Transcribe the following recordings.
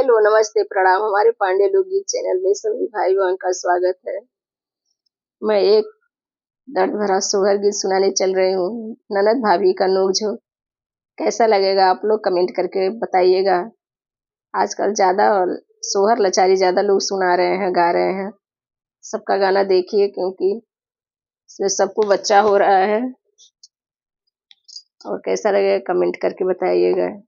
Hello, नमस्ते, प्रणाम। हमारे पांडे लोकगीत चैनल में सभी भाई बहन का स्वागत है। मैं एक दर्द भरा सोहर गीत सुनाने चल रही हूँ, ननद भाभी का नोक-झोंक। कैसा लगेगा आप लोग कमेंट करके बताइएगा। आजकल ज्यादा सोहर लाचारी ज्यादा लोग सुना रहे हैं, गा रहे हैं। सबका गाना देखिए, क्योंकि इसमें सबको बच्चा हो रहा है। और कैसा लगेगा कमेंट करके बताइएगा।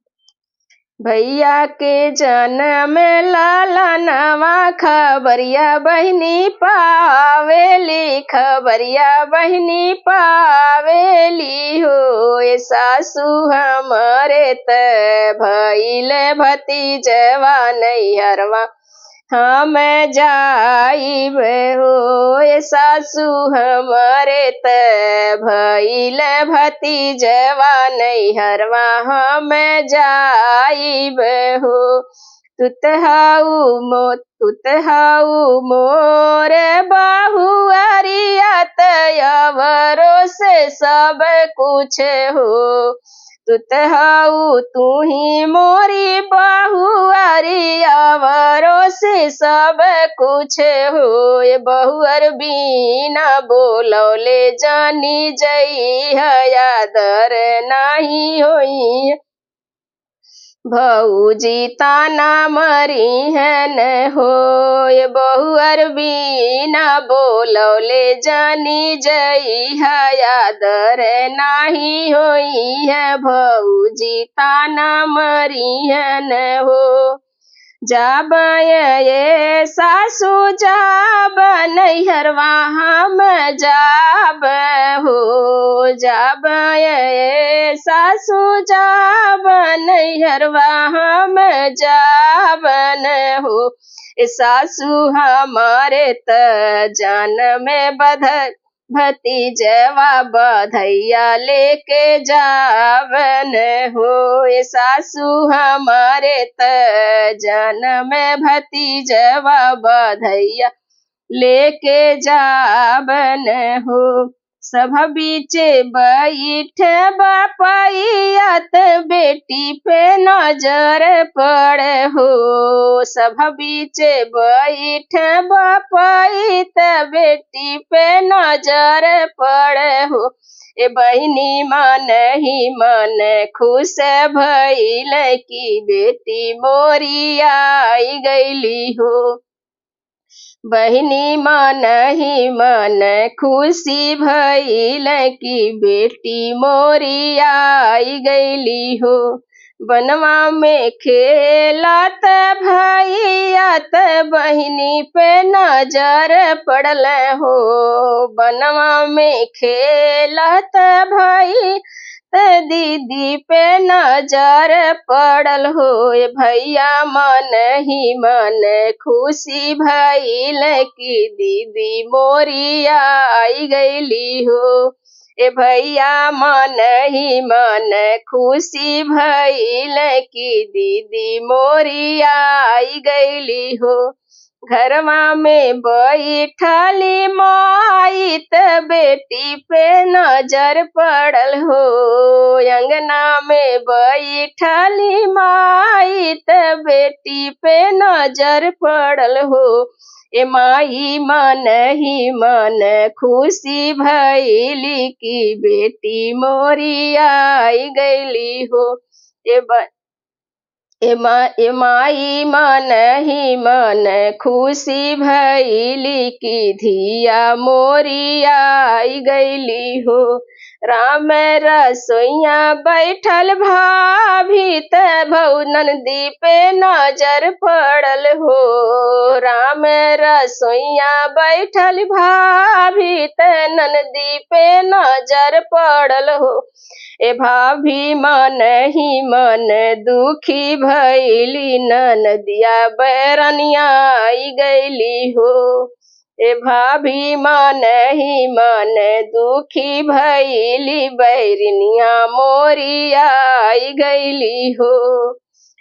भैया के जन्म लाला नवा खबरिया बहिनी पावेली, खबरिया बहिनी पावेली हो। ए सासू हमरे त भइल भतीजवा नैहरवा हम जाइब हो। ए सासू हमरे त भइल भतीजवा नैहरवा हम जाइब हो। तुतहाऊ मोर बहुअरिया तयवरो से सब कुछ हो। तुतहाऊ तू ही मोरी बहुअरिया वरो से सब कुछ हो। ये बहुअर बीना बोलौले जानी जई यादर नाही होई। भौजी ताना मरी है न हो। ये बहुअर बीना बोलौले जानी जई यादर नाही होई है। भौजी ताना मरी है न हो। जाब ये सासू जाब नैहरवा हम जाब हो। जाब ये सासू जाब नैहरवा हम जाब न हो। सासू हमारे त जान में भतीजवा बधैया लेके जावन हो। ए सासू हमारे त जन में भतीजवा बधैया लेके जावन हो। सभ बीचे बैठ बापैयत बेटी पे नजर पड़े हो। सभ बीचे बैठ बापैत बेटी पे नजर पड़े हो। ए बहिनी मन ही मन खुश भइल की बेटी मोरी आई गईली हो। बहिनी मन ही मन खुशी भइल की बेटी मोरी आई गईली हो। बनवा में खेलत भैयत बहिनी पे नजर पड़ल हो। बनवा में खेलत भई दीदी पे नजर पड़ल हो। भैया मन ही मन खुशी भइल की दीदी मोरी आई गईली हो। ए भैया मन ही मन खुशी भइल की दीदी मोरी आई गईली हो। घरवा में बैठली माई त बेटी पे नजर पड़ल हो। अंगना में बैठली माई त बेटी पे नजर पड़ल हो। ए माई मन ही मन खुशी भइली की बेटी मोरी आई गईली हो। ए माई मन ही मन खुशी भइली की धिया मोरी आई गईली हो। राम रसोइया बैठल भाभी त भौ नंदी पे नजर पड़ल हो। राम रसोइया बैठल भाभी त नंदी पे नजर पड़ल हो। ए भाभी मन ही मन दुखी भइली ननदिया बैरनिया आई गईली हो। ए भाभी मन ही मन दुखी भइली बैरनिया मोरी आई गईली हो।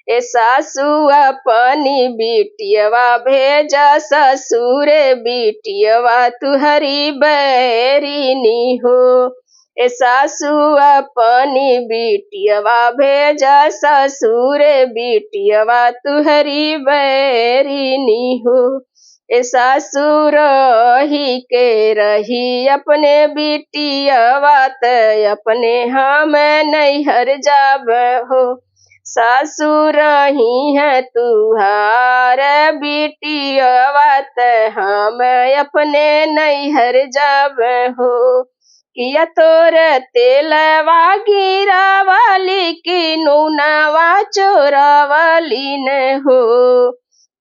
ए सासू अपनी बिटियवा भेजा ससुर बिटियवा तुहरी बैरिनी हो। ए सासू अपनी बिटियवा भेजा ससुर बिटियवा तुहरी बैरिनी हो। ए सासू रही के रही अपने बिटियवा त अपने हम नैहर जाब हो। सासू रही है तुहार बिटियवा त हम अपने नैहर जाब हो। किया तोर तेलवा गिरावाली की नूनवा चोरावाली न हो।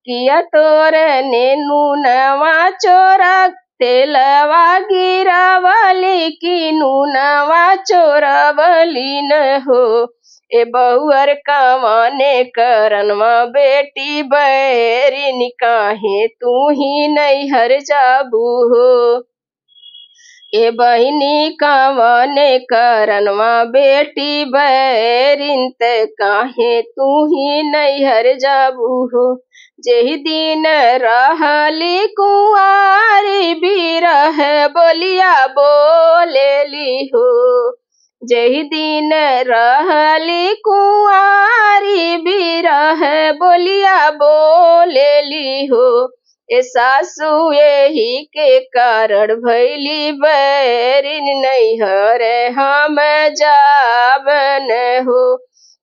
किया तोर ने नूनवा चोरा तेलवा गिरावाली की नूनवा चोरावाली न हो। ए बहुअर कमाने करनवा बेटी बैरिन काहे तू ही नैहर जाबू हो। ए बहिनी कमाने करनवा बेटी बैरिन त काहे तू ही नैहर जाबू हो। जेहि दिन रहली कुंवारी बिरह बोलिया बोलेली हो। जेहि दिन रहली कुंवारी बिरह बोलिया बोलेली हो। ए सासू एही के कारण भैली बैरिन नैहर हम जाबन हो।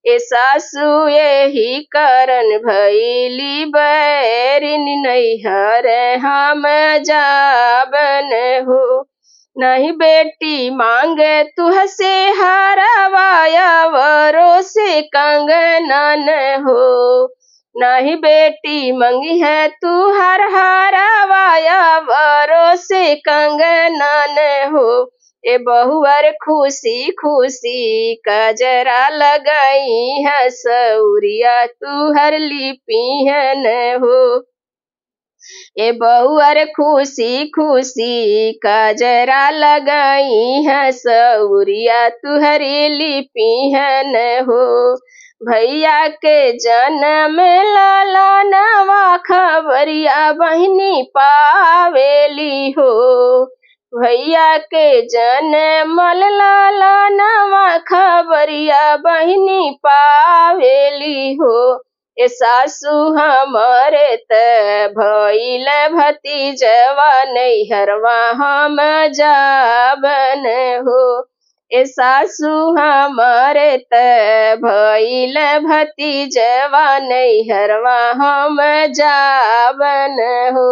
ए सासू एही कारण भैली बैरिन नैहर हम जाबन हो। नहीं बेटी मांगे तुहसे हरवाया वरो से कंगना न हो। नहीं बेटी मंगी है तू हर हरवाया वरो से कंगना न हो। ए बहुअर खुशी खुशी कजरा लगाई है सौरिया तू हर लिपी है न हो। ए बहुअर खुशी खुशी कजरा लगाई है सौरिया तुहरी लिपी है न हो। भैया के जन्म लाला नवा खबरिया बहिनी पावेली हो। भैया के जन्म लाला नवा खबरिया बहिनी पावेली हो। ए सासू हमरे त भइल भतीजवा नैहरवा हम जाबन हो। ए सासू हमरे त भइल भतीजवा नैहरवा हम जाबन हो।